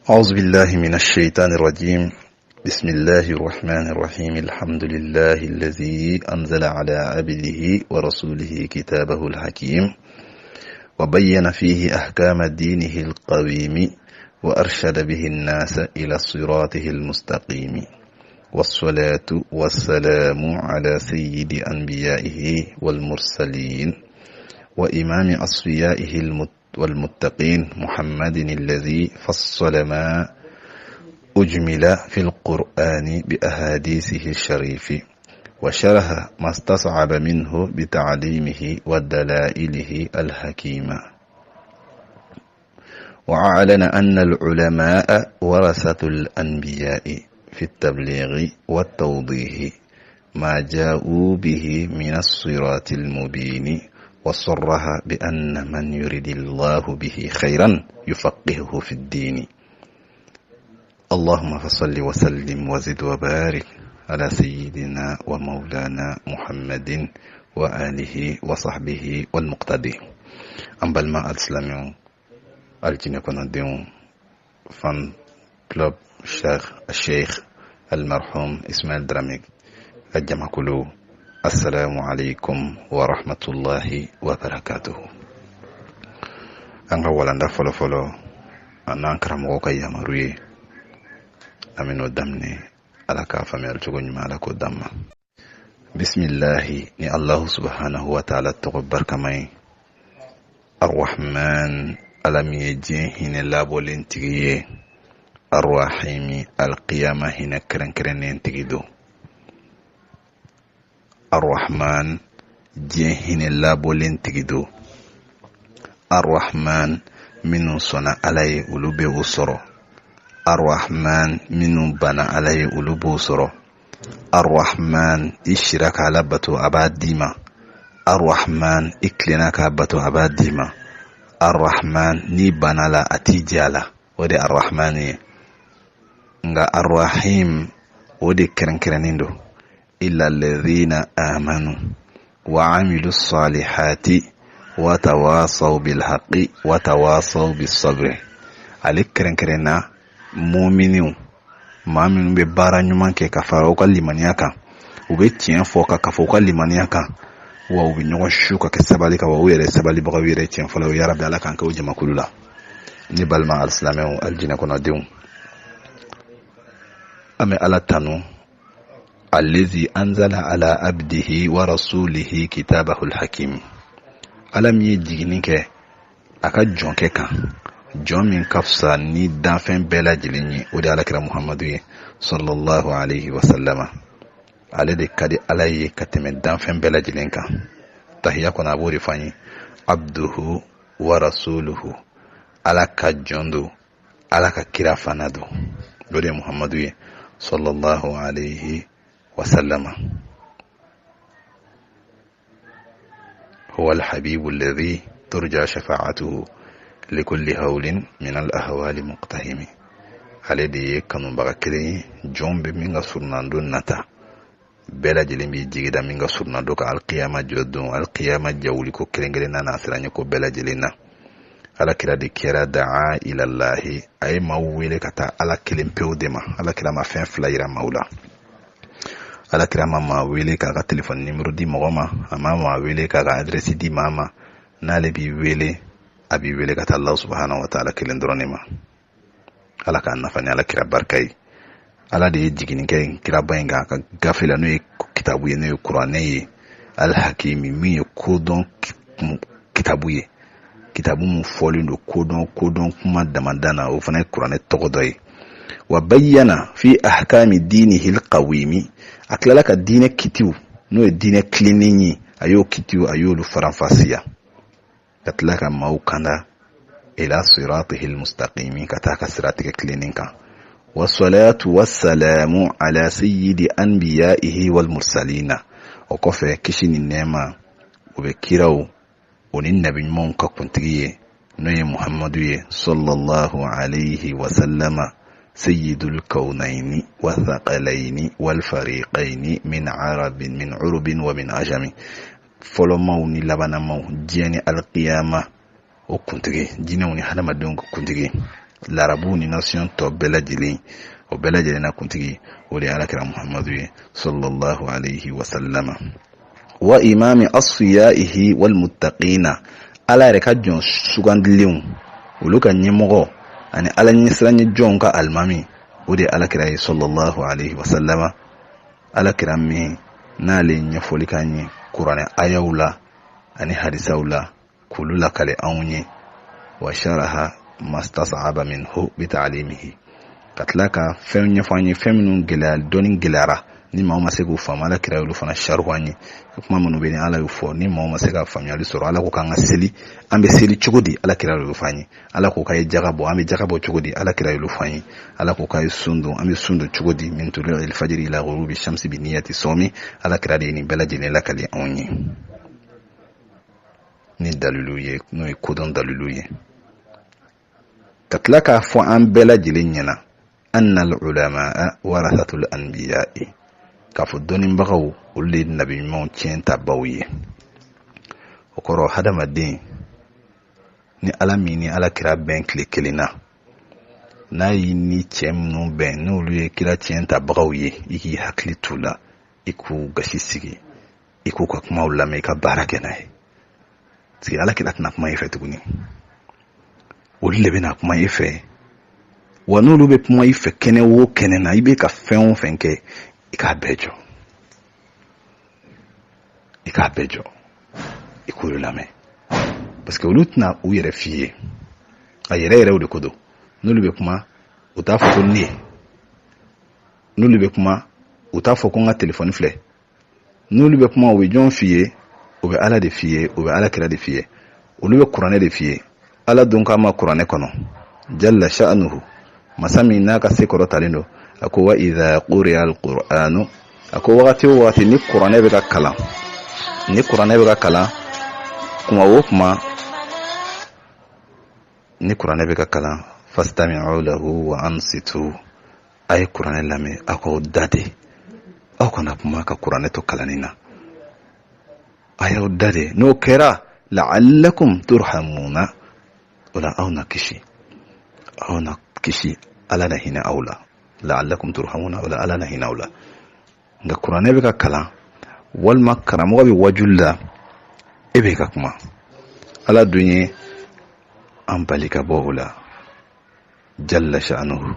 أعوذ بالله من الشيطان الرجيم. بسم الله الرحمن الرحيم. الحمد لله الذي أنزل على عبده ورسوله كتابه الحكيم وبين فيه أحكام دينه القويم وأرشد به الناس إلى صراطه المستقيم، والصلاة والسلام على سيد أنبيائه والمرسلين وإمام أصفيائه والمتقين محمد الذي فصل ما أجمل في القرآن بأحاديثه الشريف وشرح ما استصعب منه بتعليمه ودلائله الحكيمة، وأعلن أن العلماء ورثة الأنبياء في التبليغ والتوضيح ما جاءوا به من الصراط المبين، وصرح بأن من يريد الله به خيرا يفقهه في الدين. اللهم فصل وسلم وزد وبارك على سيدنا ومولانا محمد وآله وصحبه والمقتدي. أمبال ما الإسلامي الجنة كنا ديون فان كلوب الشيخ المرحوم إسماعيل دراميك الجمع كله. السلام عليكم ورحمة الله وبركاته. أنغا ولندا فلو أنا أنكرم وكا يامروي أمينو دمني على كافة ميرجوغن مالكو دم. بسم الله ني الله سبحانه وتعالى تغبر كماي الرحمن ألم يجي هنا لابولين تغيي الرحيم القيامة هنا كرن تغيدو. الرحمن جهين اللابولين تجدو. الرحمن من صنع عليه ولوبه وصره. الرحمن من بنى عليه ولوبه وصره. الرحمن اشرك على بتو أباد ديما. الرحمن اكلناك بتو أباد ديما. الرحمن ني بنى لا أتيجالا ودي الرحمن الرحيم ودي كرنكرنيندو إلا الذين آمنوا وعملوا الصالحات وتواصوا بالحق وتواصوا بالصبر. عليك كرنا مؤمنين ما من ببارا نمان كي كفاروك لمنياكا وبيتين فوكا كفوكا لمنياكا وبنيو شوكا كسباليك وويري سبالي بغويري تين فلو يا رب على كان كوجما كللا نبال مع الإسلام الجنة كنا ديون أمي على تانو الذي أنزل على عبده ورسوله كتابه الحكيم. ألم يجينيك أكاد جون كيكا جون من كفصا ني دافن بلا جليني ودي على كرا محمد صلى الله عليه وسلم على دي كادي علي كتم دافن بلا جلينكا تحياكم أبو رفاني عبده ورسوله على كجوندو على كرا فنادو ودي محمد صلى الله عليه وسلم. هو الحبيب الذي ترجى شفاعته لكل هول من الأهوال مقتهم. على دي كانوا بغكري جنب من سرناندو نتا بلا جلين بي جيدا من سرناندو كالقيامة جدو القيامة جوليكو كرنجلنا ناصرانيكو بلا جلينا على كلا دي كرا دعا إلى الله أي مويلي كتا على كلم بيو ديما على كلا ما فين فلايرا مولا ala kirama ma wele ka téléphone numéro di mogoma ama ma wele ka adresse di mama nale bi wele abi wele ka Allah subhanahu wa ta'ala kilen dronema ala ka nafani ala kira barkai ala de jigini kay kira baynga ka gafela no kitabu ye no qur'ane ye al hakimi mi kodon kitabu ye kitabu mu folindo kodon kuma damandana o fana qur'ane togodoy وبين في أحكام دينه القويم أكللك الدين كتيو نو الدين كلينيني أيو كتيو أيو لفرنفاسيا كتلك موكنا إلى صراطه المستقيم كتاك صراطك كلينينكا والصلاة والسلام على سيد أنبيائه والمرسلين وكفى كشين النعمة وبكيرو وننبي مونكا كنتريه نو محمد صلى الله عليه وسلم سيد الكونين والثقلين والفريقين من عرب ومن عجم فلموني لبنا مو جاني القيامة وكنتري جينوني حدا مدون كنتري larabu ni nation tɔ bɛɛ lajɛlen o bɛɛ lajɛlen na kuntigi o de alakira Muhammadu ye sallallahu alayhi wa sallama wa imami asfiyaihi wal muttaqina ala yɛrɛ ka jɔn sugandilenw olu ka ɲɛmɔgɔ ani ala ɲɛsiranɲɛ jɔnw ka alimami o de alakira ye sallallahu alayhi wa sallama alakira min n'ale ɲɛfɔli kan ye kuranɛ ayaw la ani hadisaw la k'olu lakale anw ye wa sharaha mastasaba minhu bita'limihi ka tila ka fɛn ɲɛfɔ an ye fɛn minnu dɔɔni gɛlɛyara ni maa ma se k'u faamu alakira y'olu fana sharhu an ye kuma minnu bɛ ni ala y'u fɔ ni maa ma se ka faamuyali sɔrɔ ala ko k'an ka seli an bɛ seli cogo di alakira y'olu fɔ an ye ala ko k'a ye jaga bɔ an bɛ jaga bɔ cogo di alakira y'olu fɔ an ye ala ko k'a ye sun don an bɛ sun don cogo di min tulu'il fajri ila ghurubi shamsi bi niyyati sawmi alakira de ye nin bɛɛ lajɛlen lakali anw ye ni dalilu ye n'o ye kodɔn dalilu ye ka tila k'a fɔ an bɛɛ lajɛlen ɲɛna anna al-ulama'a warathatul anbiya'i k'a fɔ dɔnnibagaw olu de ye nabi ɲumanw tiɲɛtabaw ye o kɔrɔ hadamaden ni ala min ni ala kira bɛn tile kelen na n'a y'i ni cɛ minnu bɛn n'olu ye kira tiɲɛtabagaw ye i k'i hakili t'u la i k'u gasi sigi i k'u ka kumaw lamɛn i ka baara kɛ n'a ye parce que ala kira tɛna kuma i fɛ tuguni olu de bɛna kuma i fɛ wa n'olu bɛ kuma i fɛ kɛnɛ o kɛnɛ na i bɛ ka fɛn o fɛn kɛ i k'a bɛɛ jɔ i k'a bɛɛ jɔ i k'olu lamɛn parce que olu tɛna u yɛrɛ f'i ye a yɛrɛ yɛrɛw de ko don n'olu bɛ kuma u t'a fɔ ko ne ye n'olu bɛ kuma u t'a fɔ ko n ka telefɔni filɛ n'olu bɛ kuma u bɛ jɔn f'i ye u bɛ ala de f'i ye u bɛ ala kira de f'i ye olu bɛ kuranɛ de f'i ye ala don k'a ma kuranɛ kɔnɔ jalla sha'nuhu masa min n'a ka se kɔrɔtalen don a ko wa idha quri'a al-qur'anu a ko wagati o wagati ni kuranɛ bɛ ka kalan kuma o kuma ni kuranɛ bɛ ka kalan fastami'u lahu wa ansitu a ye kuranɛ lamɛn a k'aw dade aw kana kuma ka kuranɛ to kalanni na a y'aw dade n'o kɛra la'allakum turhamuna wala aw na kisi ala na hinɛ aw la la'allakum turhamuna wala ala na hinɛ aw la nka kuranɛ bɛ ka kalan walima karamɔgɔ bɛ wajuli la e bɛ ka kuma ala dun ye an bali ka bɔ o la jalla sha'nuhu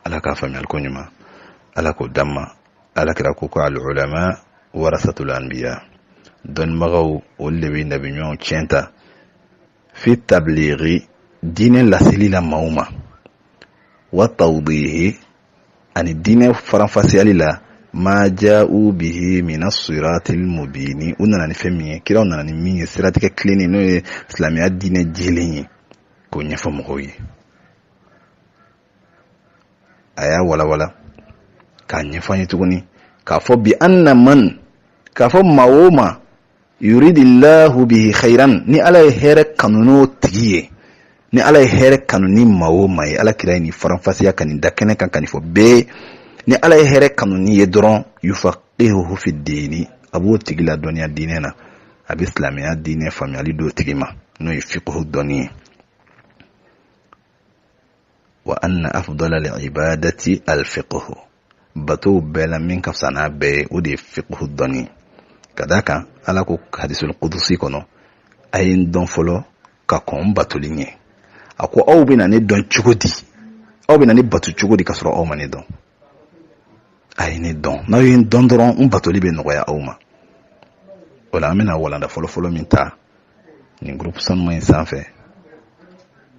ala k'a faamuyali ko ɲuman ala k'o d'an ala kira ko al-ulama warasatul anbiya dɔnnibagaw olu de bɛ nabi ɲumanw tiɲɛta fi tablighi diinɛ laseli la maaw ma wa tawdihi ani diinɛ faranfasiyali la ma ja'u bihi min as-siratil mubin u nana ni fɛn min ye kiraw nana ni min ye siratigɛ tilennen n'o ye silamɛya diinɛ jɛlen ye k'o ɲɛfɔ mɔgɔw ye a y'a walawala k'a ɲɛfɔ an ye tuguni k'a fɔ bi anna man k'a fɔ maa o maa yuridillahu bihi khairan ni ala ye hɛrɛ kanu n'o tigi ye ni ala ye hɛrɛ kanu ni maa o maa ye ala kira ye nin faranfasiya ka nin da kɛnɛ kan ka nin fɔ bɛɛ ni ala ye hɛrɛ kanu ni ye dɔrɔn yufaqihuhu fi diini a b'o tigi la dɔnniya diinɛ na a bɛ silamɛya diinɛ faamuyali d'o tigi ma n'o ye fiqhu dɔnni ye wa anna afdala al-ibadati al-fiqhu bato bɛɛ la min ka fisa n'a bɛɛ ye o de ye fiqhu dɔnni ka d'a kan ala ko hadisul qudusi kɔnɔ a ye n dɔn fɔlɔ ka kɔn batoli ɲɛ a ko aw bɛna ne dɔn cogo di aw bɛna ne batu cogo di ka sɔrɔ aw ma ne dɔn a ye ne dɔn n'aw ye n dɔn dɔrɔn n batoli bɛ nɔgɔya aw ma o la an bɛna walanda fɔlɔfɔlɔ min ta nin groupe sanuma in sanfɛ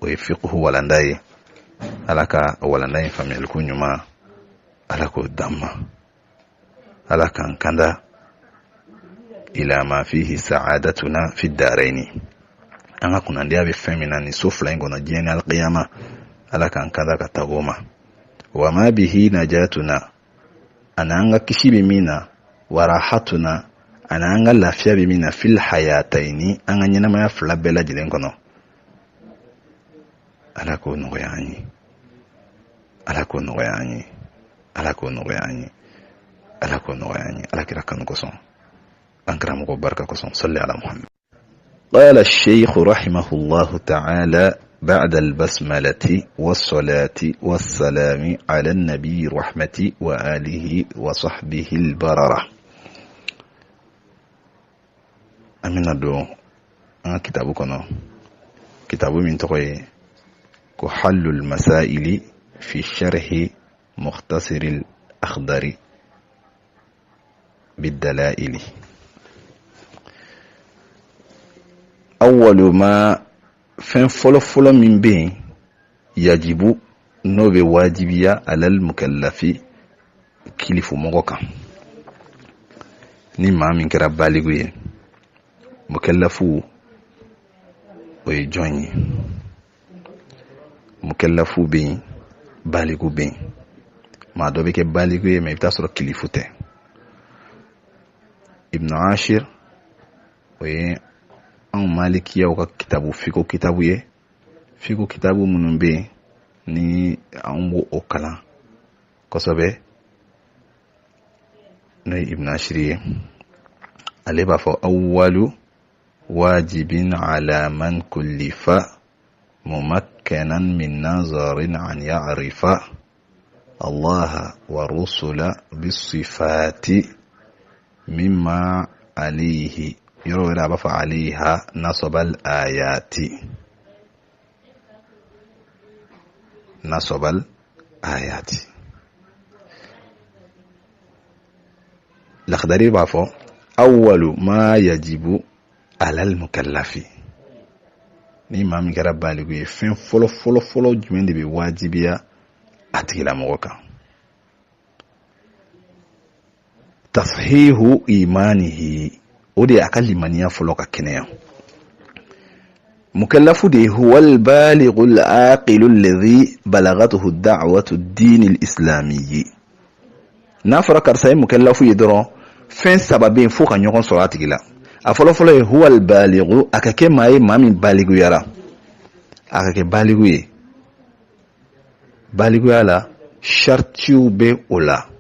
o ye fiqhu walanda ye ala ka walanda in faamuyali ko ɲuman ala k'o d'an ma ala k'an kanda ila ma fihi sa'adatuna fi daraini an ka kunnandiya bɛ fɛn min na ni so fila in kɔnɔ diɲɛ ni alqiyama ala k'an kanda ka tago ma wa ma bihi najatuna ana an ka kisi bɛ min na wa rahatuna ana an ka lafiya bɛ min na fil hayataini an ka ɲɛnamaya fila bɛɛ lajɛlen kɔnɔ ala k'o nɔgɔya an ye ala k'o nɔgɔya an ye ala k'o nɔgɔya an ye ala k'o nɔgɔya an ye ala kira kanu kosɔn an karamɔgɔ barika kosɔn salli ala muhammad قال الشيخ رحمه الله تعالى بعد البسملة والصلاة والسلام على النبي رحمة وآله وصحبه البررة. أمين الدو كتابكنا كتاب من تقوي كحل المسائل في شرح مختصر الأخضر بالدلائل. أول ما فين فلو من بين يجب نوبي واجبية على المكلف كلف موقع نما من كراب بالغوية مكلفو ويجوني مكلفو بين بالغو بين ما دوبي كي بالغوية ما يبتاسر كلفوته. ابن عاشر وي an malikiya ka kitabu fiko kitabu munun be ni an bo o kalan kosobe no ibn ashiri ale ba fa awwalu wajibin ala man kullifa mumakkanan min nazarin an ya'rifa Allah wa rusula bis sifati mimma alayhi يروي رابف عليها نصب الآيات لخدري بافو أول ما يجب على المكلف ni ma mi kɛra baligu ye fɛn fɔlɔ jumɛn de bɛ wajibiya a tigilamɔgɔ kan. tashihu imanihi o de aka limaniya fɔlɔ ka kɛnɛya. mukallafu de huwa al-balighu al-aqilu alladhi balaghathu da'watu ad-din al-islamiyyi. n'a fɔra karisa ye mukallafu ye dɔrɔn fɛn saba bɛ yen fo ka ɲɔgɔn sɔrɔ a tigi la. a fɔlɔ ye huwa al-balighu a ka kɛ maa ye maa min baliguyara. a ka kɛ baligu ye. baliguya la shartiw bɛ o la.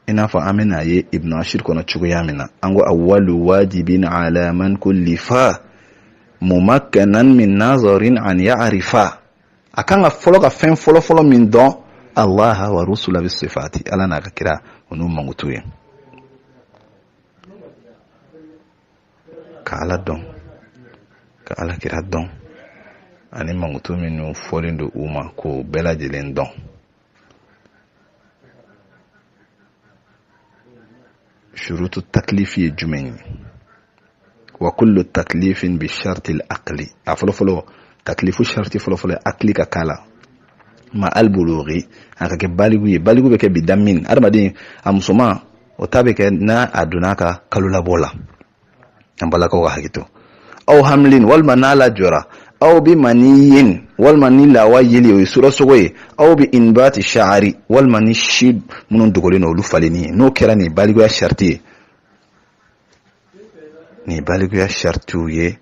ina fa amina ye ibn ashir kono cogoya min na an go awwalu wajibin ala man kullifa mumakkanan min nazarin an ya'rifa. akan ga fɔlɔ ka fɛn fɔlɔ min dɔn Allah wa rusula bis sifati ala na ka kira onu mangutu ye ka ala dɔn ka ala kira dɔn ani mangutu minnu fɔlen do u ma ko bɛɛ lajɛlen dɔn. شروط التكليف يجمعين وكل التكليف بالشرط العقلي. فلو تكليف الشرط فلو عقلي كالا ما البلوغي هكا بالغ بك بدمين ارمدين امسما وتابك نا ادناك كلولا بولا امبلاكو وحكيتو او حملين والمنال جرا او بمنين والمنيلا ويلي ويسورا سوي او بانبات الشعر والمني شيب من دغولين ولو فاليني نو كراني بالغو يا شرطي ني بالغو يا شرطويه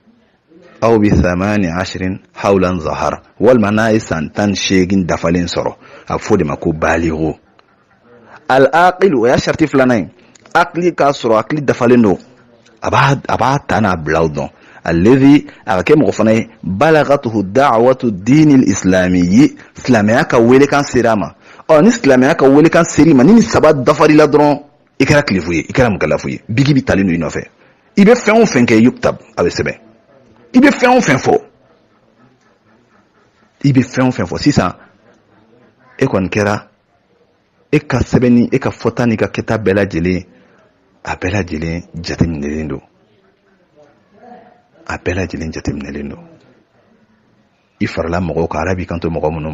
او ب18 حولا ظهر والمناي سنتان شيغين دفالين سورو افودي ماكو بالغو العاقل ويا شرطي فلانين عقلي كاسرو عقلي دفالينو ابا تانا بلاودون الذي أكيم غفناي بلغته دعوة الدين الإسلامي إسلامي كولي كان سيراما أو نسلامي كولي كان سيريما نين سبات دفاري لدرون إكرا كليفوي إكرا مكلفوي بيجي بتالينو ينوفي إبه فيون فين كي يكتب أبي سبب إبه فيون فين فو إبه فيون فين فو سيسا إكوان كرا إكا سبني إكا فوتاني إكا كتاب بلا جلي أبلا جلي جاتي من نريندو a bɛɛ lajɛlen jateminɛlen don. i farala mɔgɔw ka arabi kanto mɔgɔ minnu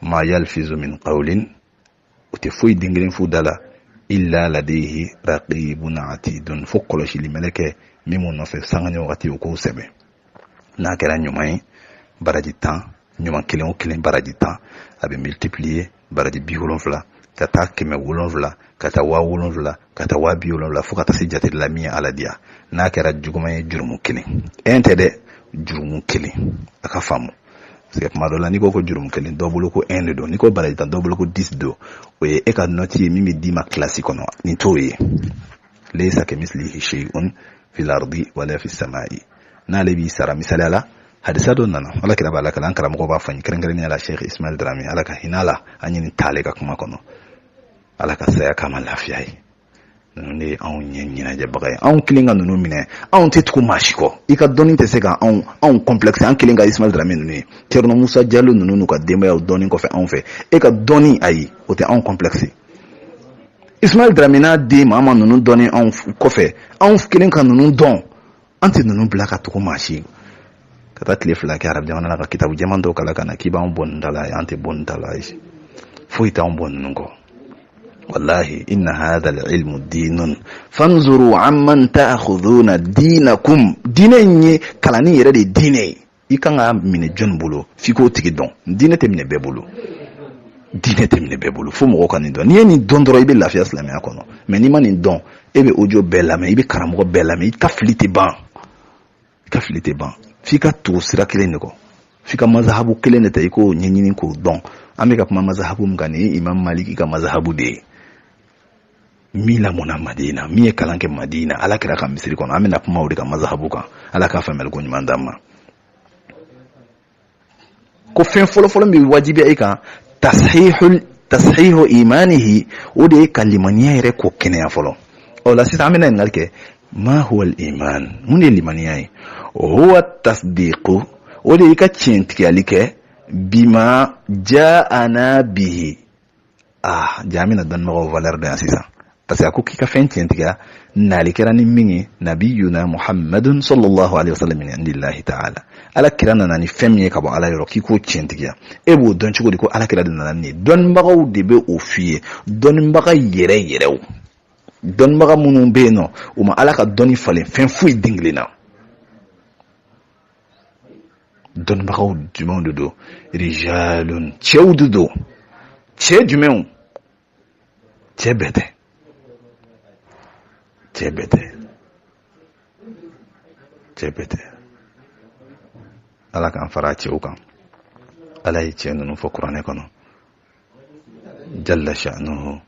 ma yalfizu min qawlin o tɛ foyi den kelen fu da la illa ladayhi raqibun atidun fo kɔlɔsili mɛlɛkɛ min m'u nɔfɛ sanga ni wagati o k'o sɛbɛn. n'a kɛra ɲuman ye baraji 10 ɲuman kelen o kelen baraji 10 a bɛ multiplier baraji 70 ka taa 700 ka taa 70 ka taa 70 fo ka taa se jate la min ye ala diya. n'a kɛra juguman ye jurumu kelen tɛ dɛ jurumu kelen a ka faamu. parce que kuma dɔ la n'i ko jurumu kelen dɔ bolo ko 1 de don, n'i ko baraji 10 dɔ bolo ko 10 don, o ye e ka note ye min bɛ d'i ma classe kɔnɔ nin t'o ye. laysa kamithlihi shay'un fil ardi wala fis samai. N'ale bi sara misali ala hadisa do nana ala kira bala kala ankara mɔgɔ b'a fɔ n kɛrɛnkɛrɛnnen ala Sheikh Ismail Drame ala ka hinala an ɲini taale ka kuma kɔnɔ ala ka saya kama lafiya ye. Ninnu de ye anw ɲɛ ɲɛnajɛbaga ye. Anw kelen ka ninnu minɛ anw tɛ tugu maa si kɔ. I ka dɔnni tɛ se ka anw complexe an kelen ka Ismail Drame ninnu ye. Thierno Musa Diallo ninnu n'u ka denbayaw dɔnni kɔfɛ anw fɛ. E ka dɔnni ayi o tɛ anw complexe. Ismail Drame n'a den maa ninnu dɔnni anw kɔfɛ anw kelen ka ninnu dɔn an tɛ ninnu bila ka tugu maa si. Ka taa tile fila kɛ arabu jamana la ka kitabu jɛman dɔw kala ka na k'i b'anw bɔ nin da la an tɛ bɔ nin da la ayi foyi t'anw bɔ ninnu kɔ. Wallahi inna hadha al-ilmu dinun fanzuru amman ta'khuduna dinakum. Diinɛ in ye kalanni yɛrɛ de diinɛ ye. I kan ka minɛ jɔn bolo f'i k'o tigi dɔn. Diinɛ tɛ minɛ bɛɛ bolo. Diinɛ tɛ minɛ bɛɛ bolo fo mɔgɔw ka nin dɔn. N'i ye nin dɔn dɔrɔn i bɛ lafiya silamɛya kɔnɔ mais n'i ma nin dɔn e bɛ audio bɛɛ lamɛn i bɛ karamɔgɔ bɛɛ lamɛn i ka fili tɛ ban. I ka fili tɛ ban f'i ka tugu sira kelen de kɔ f'i ka mazahabu kelen de ta i k'o ɲɛɲini k'o dɔn. An bɛ ka kuma mazahabu min kan nin ye Imam Maliki ka mazahabu de ye. Min lamɔna Madina min ye kalan kɛ Madina ala kira ka misiri kɔnɔ an bɛna kuma o de ka mazahabu kan ala k'a faamuyali ko ɲuman d'an ma. Ko fɛn fɔlɔfɔlɔ min bɛ wajibiya i kan tashihu imanihi o de ye ka limaniya yɛrɛ ko kɛnɛya fɔlɔ. O la sisan an bɛna ɲininkali kɛ ma huwa al-iman mun de ye limaniya ye. Huwa tasdiqu o de ye ka tiɲɛtigɛli kɛ bima ja'ana bihi. Jamina dɔnnibagaw valeur dɔ yan sisan parce que a ko k'i ka fɛn tiɲɛtigiya nali kɛra ni min ye nabiyuna Muhammadun sallallahu alaihi wasallam min indillahi ta'ala. Ala kira nana ni fɛn min ye ka bɔ ala yɔrɔ k'i k'o tiɲɛtigiya e b'o dɔn cogo di ko ala kira de nana ni ye. Dɔnnibagaw de bɛ o f'i ye dɔnnibaga yɛrɛ yɛrɛw. Dɔnnibaga minnu bɛ yen nɔ u ma ala ka dɔnni falen fɛn foyi den kelen na. Dɔnnibagaw jumɛnw de don rijalun cɛw de don. Cɛ jumɛnw cɛ bɛɛ tɛ cɛ bɛɛ tɛ cɛ bɛɛ tɛ ala k'an fara cɛw kan. ala ye cɛ ninnu fɔ kuranɛ kɔnɔ jalla sha'nuhu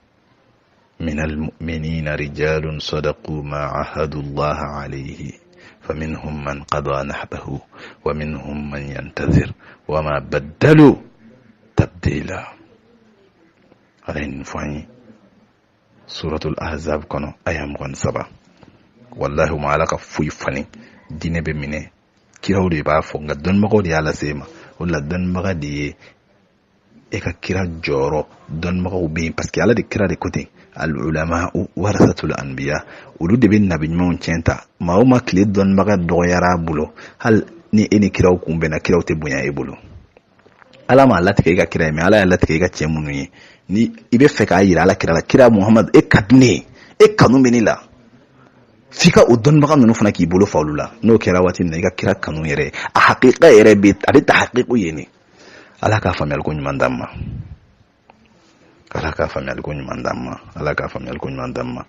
minal mu'minina rijalun sadaqu ma ahadu allaha alayhi faminhum man qada nahbahu wa minhum man yantazir wa ma baddalu tabdila. ala nin fɔ an ye suratul ahzab kɔnɔ aya 27. wallahi ma ala ka foyi falen diinɛ bɛ minɛ kiraw de b'a fɔ nka dɔnnibagaw de y'a lase ma. o la dɔnnibaga de ye e ka kira jɔyɔrɔ dɔnnibagaw bɛ yen parce que ala de kira de ko ten al ulama warasatul anbiya olu de bɛ nabi ɲumanw tiɲɛ ta. maa o maa tile dɔnnibaga dɔgɔyara a bolo hali ni e ni kiraw kun bɛnna kiraw tɛ bonya e bolo. ala m'a latigɛ i ka kira ye mais ala y'a latigɛ i ka cɛ minnu ye. ni i bɛ fɛ k'a yira ala kira la kira Muhammad e ka di ne ye e kanu bɛ ne la f'i ka o dɔnnibaga ninnu fana k'i bolo fa olu la. n'o kɛra waati min na i ka kira kanu yɛrɛ a haqiqa yɛrɛ bɛ a bɛ ta haqiqu ye ne. ala k'a faamuyali ko ɲuman d'an ma. ala k'a faamuyali ko ɲuman d'an ma. ala k'a faamuyali ko ɲuman d'an ma.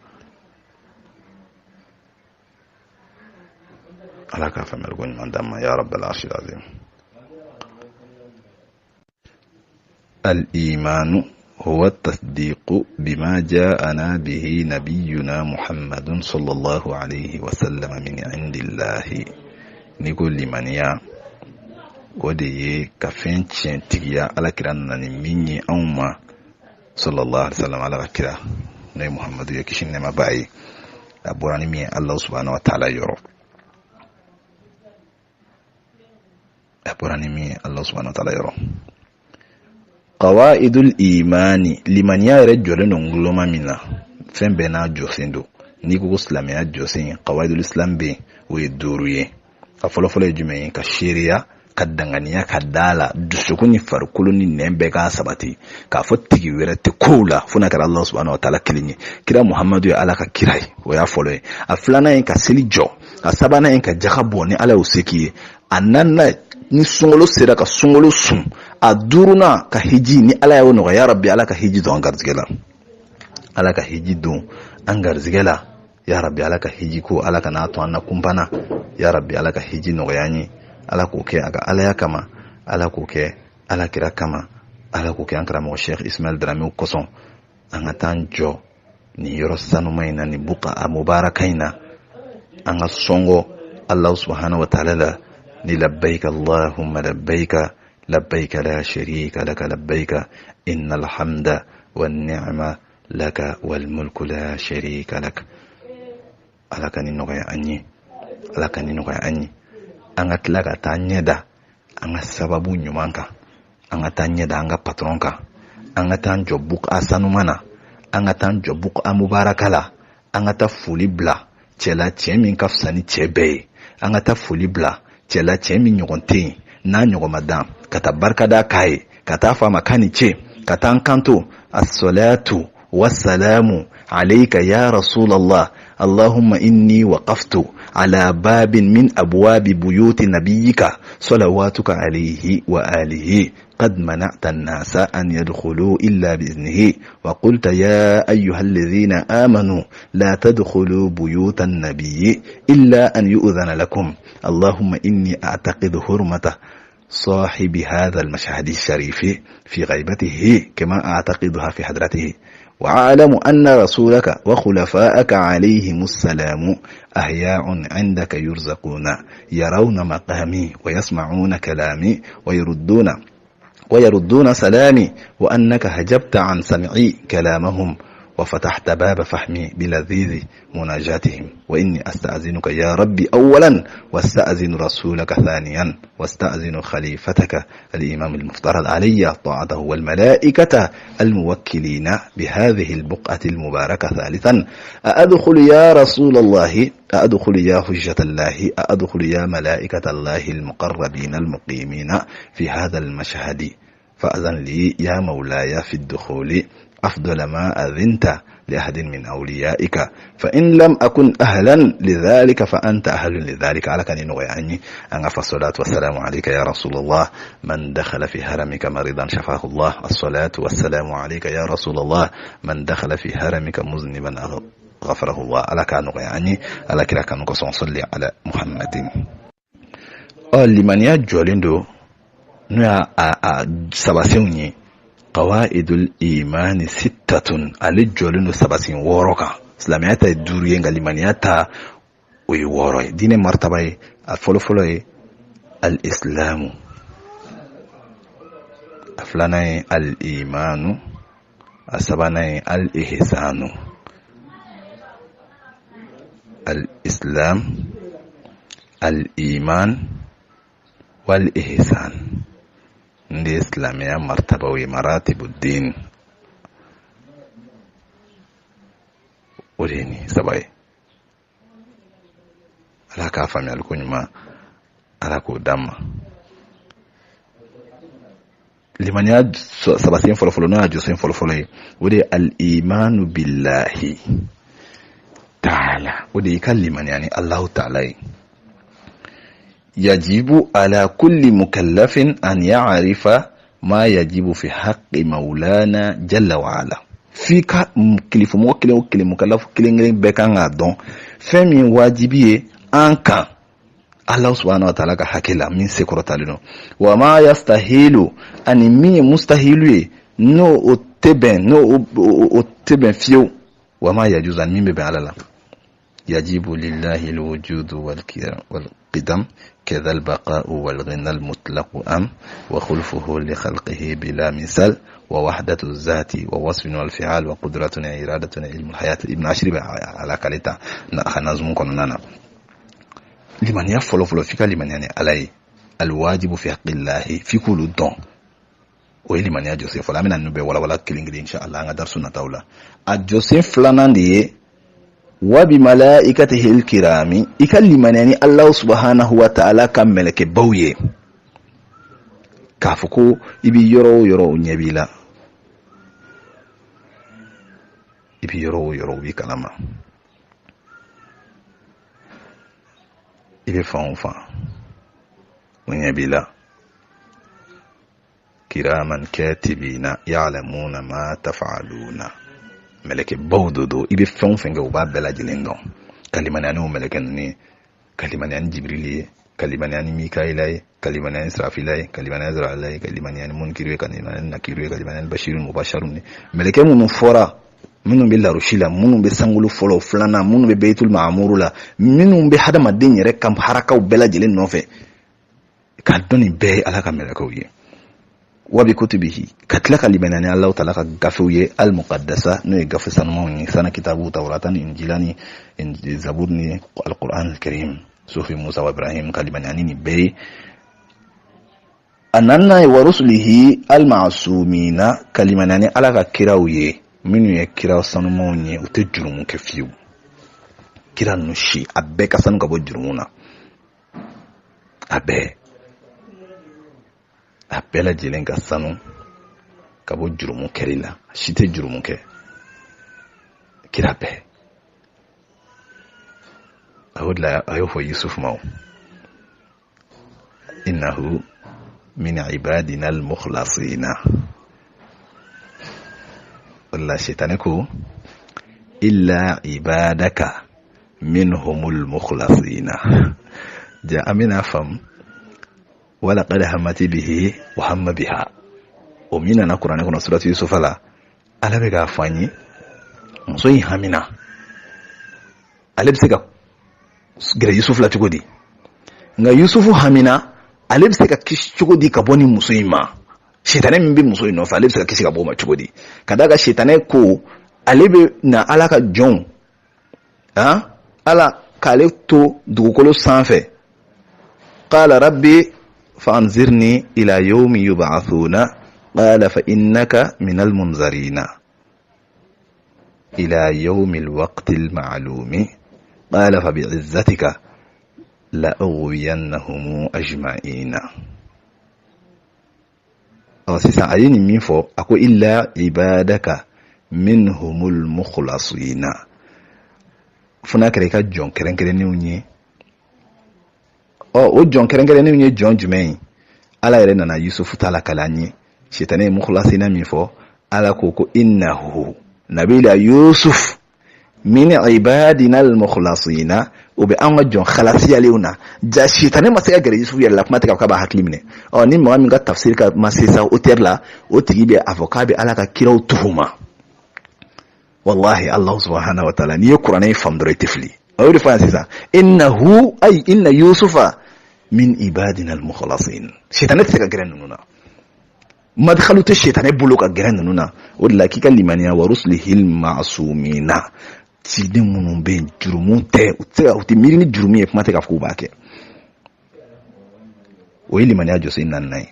ala k'a faamuyali ko ɲuman d'an ma ya rabbal arshil azim. al-imanu هو التصديق بما جاءنا به نبينا محمد صلى الله عليه وسلم من عند الله. نقول لمن يا ودي كفين تشنتيا على كران نميني أمة صلى الله عليه وسلم على كرا نبي محمد يكشين ما باي أبوراني مي الله سبحانه وتعالى يرو أبوراني مي الله سبحانه وتعالى يرو. qawaidul imani limaniya yɛrɛ jɔlen don nguloma min na fɛn bɛɛ n'a jɔsen don. n'i ko silamɛya jɔsen qawaidul islam bɛ yen o ye 5 ye. a fɔlɔfɔlɔ ye jumɛn ye ka seereya ka danganiya ka da la dusukun ni farikolo ni nɛn bɛɛ k'a sabati k'a fɔ tigi wɛrɛ tɛ kow la fo n'a kɛra Allah subhanahu wa ta'ala kelen ye. kira Muhammadu ye ala ka kira ye o y'a fɔlɔ ye. a filanan ye ka seli jɔ. a sabanan ye ka jaga bɔ ni ala y'o se k'i ye. a naaninan ni sunkalo sera ka sunkalo sun. a 5nan ka hiji ni ala y'o nɔgɔya ya rabbi ala ka hiji don an garizigɛ la. ala ka hiji don an garizigɛ la ya rabbi ala ka hiji ko ala ka n'a to an na kunpana ya rabbi ala ka hiji nɔgɔya an ye. ala k'o kɛ a ka alaya kama ala k'o kɛ ala kira kama ala k'o kɛ an karamɔgɔ Sheikh Ismail Drame kosɔn an ka taa jɔ nin yɔrɔ sanuma in na nin buka a mubaraka in na anga songo Allah subhanahu wa ta'ala la ni labbaik Allahumma labbaik labbaik la sharika laka labbaik innal hamda wan ni'ma laka wal mulku la sharika lak. Alaka ni nogaya anyi, alaka ni nogaya anyi. Anga tlaga tanyeda anga sababu nyumanka, anga tanyeda anga patronka, anga tan jobuk asanumana, anga tan jobuk amubarakala, anga ta fuli bla cɛla cɛ min ka fisa ni cɛ bɛɛ ye, an ka taa foli bila cɛla cɛ min ɲɔgɔn tɛ yen n'a ɲɔgɔn ma dan, ka taa barikada k'a ye, ka taa fɔ a ma k'a ni ce, ka taa an kanto as-salatu was-salamu alayka ya rasulallah اللهم إني وقفت على باب من أبواب بيوت نبيك صلواتك عليه وآله قد منعت الناس أن يدخلوا إلا بإذنه وقلت يا أيها الذين آمنوا لا تدخلوا بيوت النبي إلا أن يؤذن لكم اللهم إني أعتقد حرمة صاحب هذا المشهد الشريف في غيبته كما أعتقدها في حضرته وعالم أن رسولك وخلفاءك عليهم السلام أحياء عندك يرزقون يرون مقامي ويسمعون كلامي ويردون سلامي وأنك هجبت عن سمعي كلامهم وفتحت باب فهمي بلذيذ مناجاتهم وإني أستأذنك يا ربي أولا واستأذن رسولك ثانيا واستأذن خليفتك الإمام المفترض علي طاعته والملائكة الموكلين بهذه البقعة المباركة ثالثا أأدخل يا رسول الله أأدخل يا حجة الله أأدخل يا ملائكة الله المقربين المقيمين في هذا المشهد فأذن لي يا مولاي في الدخول أفضل ما أذنت لأحد من أوليائك فإن لم أكن أهلا لذلك فأنت أهل لذلك على كان نغياني أن الصلاة والسلام عليك يا رسول الله من دخل في هرمك مريضا شفاه الله الصلاة والسلام عليك يا رسول الله من دخل في هرمك مذنبا غفره الله على كان نغياني على كلا كان نصلي على محمد لمن يجولندو نيا سباسيوني قواعد الإيمان ستة على جولين سباسين وروكا سلامياتا الدوريين غاليمانياتا ويوروي دين مرتبة الفلو الإسلام أفلانا الإيمان أسبانا الإحسان الإسلام الإيمان والإحسان ndi islamia martaba wa maratibu din ureni sabai alaka fami alkunyuma alako damma limania sabasin folofolo na josin folofolo wode al iman billahi ta'ala wode kalliman yani allah ta'ala يجب على كل مكلف أن يعرف ما يجب في حق مولانا جل وعلا فيك مكلف موكل مكلف كلين بكان عدون فمن واجبيه أنك الله سبحانه وتعالى حكيلا من سكرتالنا وما يستحيل أن مي مستحيل نو أتبن فيو وما يجوز أن مي ببن على يجب لله الوجود والقدم كذا البقاء والغنى المطلق وخلفه لخلقه بلا مثال ووحدة الذات ووصف والفعال وقدرة إرادة علم الحياة ابن عشري على كاليتا نظم كننا لمن يفعل فيك لمن يعني علي الواجب في حق الله في كل دون ولمن يجوسف فلا من النبي ولا كلينغ إن شاء الله درسنا تاولا الجوسف فلان دي وبملائكته الكرام يكلمنني الله سبحانه وتعالى كملك بويه كافكو يبي يرو نيبيلا يبي يرو بكلامه يبي فانفا ونيبيلا كراما كاتبين يعلمون ما تفعلون ملك بودو ibe fɛn fɛn kɛ u b'a bɛɛ lajɛlen dɔn kalimani o mɛlɛkɛ ninnu kalimani jibril kalimani mikaila kalimani israfila kalimani azraila kalimani munkir kalimani nakir kalimani bashir mubashirun mɛlɛkɛ minnu fɔra minnu bɛ larusi la, minnu bɛ sankolo fɔlɔ, filanan, minnu bɛ Beitul Ma'mur la, minnu bɛ hadamaden yɛrɛ ka harakaw bɛɛ lajɛlen nɔfɛ, k'a dɔn nin bɛɛ ye Ala ka mɛlɛkɛw ye. Wa bi kutubihi, ka tila ka limaniya ni Alahu Taala ka gafew ye al-muqaddasa, n'o ye gafe sanumanw ye, sana kitabu Tawrata ni Injila ni Zabur ni al-Qur'an al-Karim, sufi Musa wa Ibrahim, ka limaniya ni bɛɛ ye. A naaninan ye wa rusulihi al-ma'sumina, ka limaniya ni Ala ka kiraw ye minnu ye kira sanumanw ye, u tɛ jurumu kɛ fiyewu. Kira ninnu si a bɛɛ ka sanu ka bɔ jurumu na, a bɛɛ lajɛlen ka sanu ka bɔ jurumu kɛli la, si tɛ jurumu kɛ, kira bɛɛ. A y'o fɔ Yusuf ma, innahu min ibadina al-mukhlasina. Walla shaytan ko illa ibadaka minhumul mukhlasina. Ja amina fam wala qad hamati bihi wa hamma biha. O mina na Qur'an ko suratu Yusuf la ala be ga fanyi so yi hamina ale be se ka gere Yusuf la cogo di nga Yusuf hamina ale be se ka kishi cogo di ka boni muso yi ma. Shaytan min bi muso yi no fa ale be se ka kishi ka bo ma cogo di kadaga shaytan ko ale be na ala ka jon ala kale to dugukolo sanfɛ qala rabbi فأنذرني إلى يوم يبعثون قال فإنك من المنذرين إلى يوم الوقت المعلوم قال فبعزتك لأغوينهم أجمعين. سيسا عليني مين فو أكو إلا عبادك منهم المخلصين. فناك ريكا جون كرن كرن o jon kerengere ne nye jon jumɛn ala yɛrɛ nana Yusufu ta la kalan ye shaytan mukhlasina min fɔ ala ko innahu nabila Yusuf min ibadina al-mukhlasina o be an ka jon khalasiyalew na ja shaytan ma se ka gɛrɛ Yusuf yɛrɛ la kuma tɛ ka ba hakili minɛ ni mɔgɔ min ka tafsir ka ma se sa auteur la o tigi be avocat be ala ka kiraw tuhuma. Wallahi Allah subhanahu wa ta'ala ni ye Qur'an fam dore tifli o de fa sisan innahu ay inna Yusufa min ibadina al-mukhlasin. Shaytan tɛ se ka gɛrɛ ninnu na, madkhalu tɛ shaytan bolo ka gɛrɛ ninnu na. O de la k'i ka limaniya wa rusulihi al-ma'sumina, ciden minnu bɛ yen jurumu tɛ, u tɛ miiri ni jurumu ye, kuma tɛ k'a fɔ k'u b'a kɛ. O ye limaniya jɔsen naaninan ye.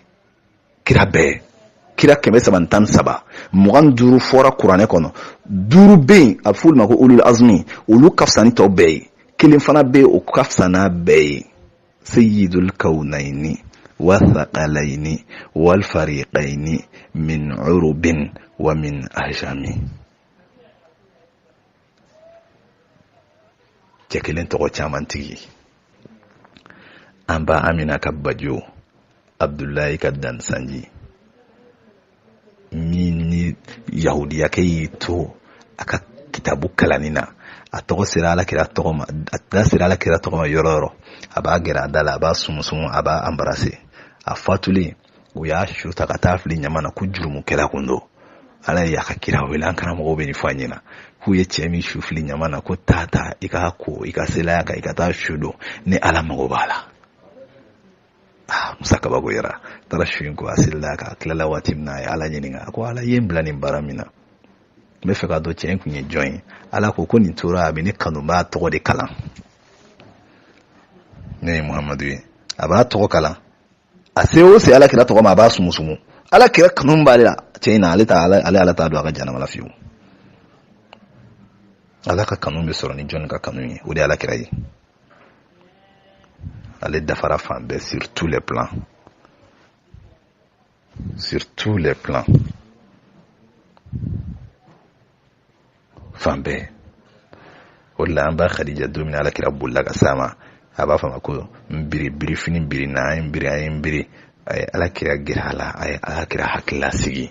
Kira bɛɛ, kira 313 25 fɔra kuranɛ kɔnɔ, 5 bɛ yen a bɛ f'olu ma ko ulul azmi, olu ka fisa ni tɔw bɛɛ ye, 1 fana bɛ yen o ka fisa n'a bɛɛ ye. Sayyidul kawnaini wa thaqalaini wal fariqaini min urubin wa min ajami. Cɛ kelen tɔgɔ caman tigi, an ba Amina ka bajo, Abdullahi ka dansanji, min ni yahudiya kɛ y'i to a ka kitabu kalanni na, a tɔgɔ sera ala kira tɔgɔ ma, a da sera ala kira tɔgɔ ma yɔrɔ yɔrɔ, a b'a gɛrɛ a da la, a b'a sumusumu, a b'a embrasser. A fatulen u y'a su ta ka taa fili ɲama na ko jurumukɛla kun don. Ala ye a ka kira wele, an karamɔgɔw bɛ nin fɔ an ɲɛna k'u ye cɛ min su fili ɲama na ko taa i ka ko i ka selaya kan i ka taa su don ni ala mago b'a la. Musa kabako yɛrɛ taara su in ko a selaya kan, a tilala waati min na a ye ala ɲininka, a ko ala ye n bila nin baara min na, n bɛ fɛ ka dɔn cɛ in kun ye jɔn ye. Ala ko nin tora a bɛ ne kanu b'a tɔgɔ de kalan. Ne ye Muhamadu ye, a b'a tɔgɔ kalan, a se o se ala kira tɔgɔ ma a b'a sumusumu, ala kira kanu b'ale la, cɛ in na ale t'a don a ka janama la fiyewu. Ala ka kanu bɛ sɔrɔ ni jɔn ka kanu ye, o de ala kira ye. Ale dafara fan bɛɛ sur tous les plans, sur tous les plans, fan bɛɛ. O de la an ba Khadija don min ala kira bolila ka s'a ma, a b'a fɔ ma ko biri fini biri na, an ye biri a ye ala kira gɛrɛ a la, a ye ala kira hakilila sigi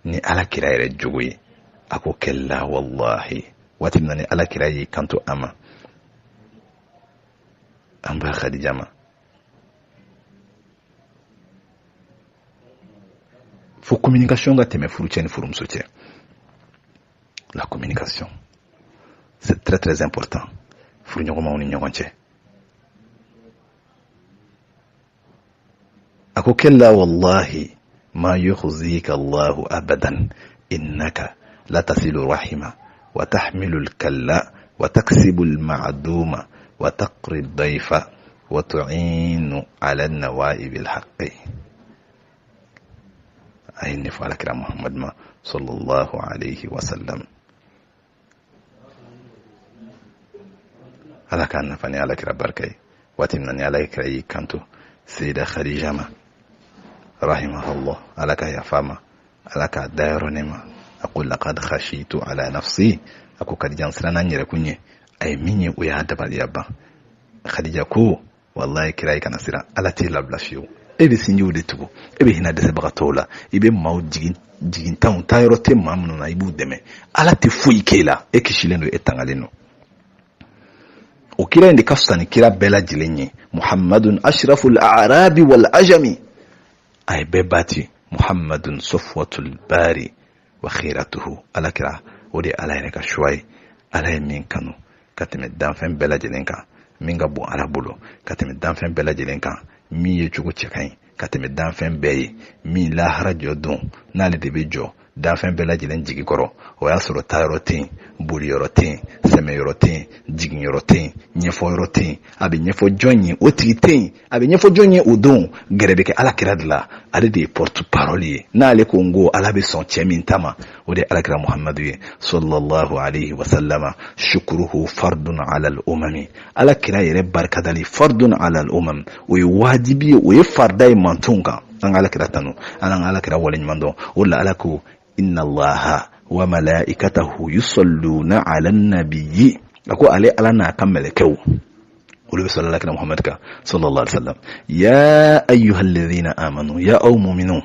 ni ala kira yɛrɛ jogo ye. A ko kɛla wallahi waati min na ni ala kira y'i kanto a ma, an ba Khadija ma, fo communication ka tɛmɛ furu cɛ ni furumuso cɛ. la communication. C'est très très important. Furu ɲɔgɔnmaw ni ɲɔgɔn cɛ. A ko kalla wallahi ma yukhzika Allahu abadan innaka la tasilu rahima wa tahmilu al-kalla wa taksibu al-ma'duma wa taqri ad-dayfa wa tu'inu ala an-nawa'ib al-haqqi. Ayni fa alakira Muhammad ma sallallahu alayhi wa sallam. Alaka nafani alakira barkay watimnani alakira yikantu Sayyida Khadija ma rahimahullah alaka ya fama alaka daironema aqul laqad khashitu ala nafsi aku Khadija sirana nyere kunye ay minye uya dabal yaba Khadija ko wallahi kirai kana sira alati lablashiyo ebe sinyo de tugo ebe hina de sebaka tola ibe maw jigin taw tayro te mamno na ibu deme alati fuyi kela ekishilendo etangaleno o kira indi kafsani kira bela jilenye Muhammadun ashraful a'rabi wal ajami ay bebati Muhammadun safwatul bari wa khiratuhu alakira odi alayne ka shuwai alay min kanu katime danfen bela jilenka minga bo arabulo katime danfen bela jilenka mi ye chugo chekai katime danfen beye mi la harajo don nale de bejo danfen bela jilen jigi koro o ya soro tayro tin buri yoro tin seme yoro tin jigin yoro tin nyefo yoro tin abi nyefo jonyi o tin abi nyefo jonyi odon gerebeke alakira dla ade de porte parole nale ko ngo alabe son chemin tama o de alakira Muhammadu sallallahu alayhi wa sallama shukruhu fardun ala al umami alakira yere barkadali fardun ala al umam o wajibi o fardai mantunga an alakira tanu an alakira walen mando wala alaku inna allaha wa malaikatahu yusalluna ala nabiyyi ako ale alana kamalakau ولو صلى الله عليه محمد صلى الله عليه وسلم يا أيها الذين آمنوا يا أو مؤمنون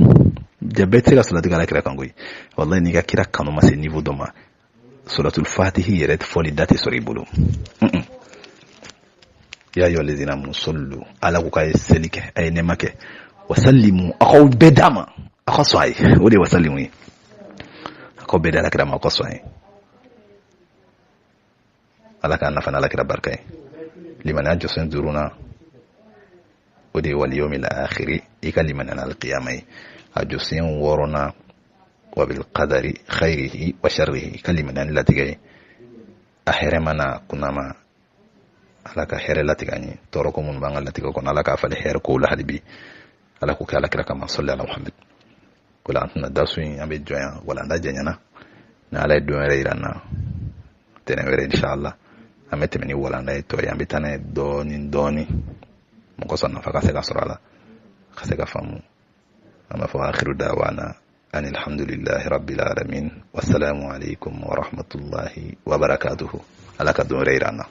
جبت لك صلاة على كلا كانغوي والله نيجا كلا كانوا ما سنيفو دوما سورة الفاتحة يرد فولي داتي سوري بولو يا أيها الذين آمنوا صلوا على وكاي سلك أي نمك وسلموا أخو بدما أخو صاي ودي وسلموا أخو بدلا كلا ما أخو صاي على كان نفنا على كلا بركاي لمن أجسن درونا ودي واليوم الآخر إيكا لمن أنا القيامة أجسن ورنا وبالقدر خيره وشره كلمن أن لا تجي أحرمنا كنما على كحير لا تجاني تركم من بعض لا تجون على كافل حير كل هذبي على كوك على كلا كما صلى على محمد ولا أنتنا داسوين أبي جويا ولا نجينا نعلى الدنيا ريرانا تنور إن شاء الله ametemeni wala ndai to yambitane doni mkosa nafaka seka surala kaseka famu ama fa akhiru dawana an alhamdulillahi rabbil alamin wassalamu alaykum wa rahmatullahi wa barakatuh alaka dun reirana.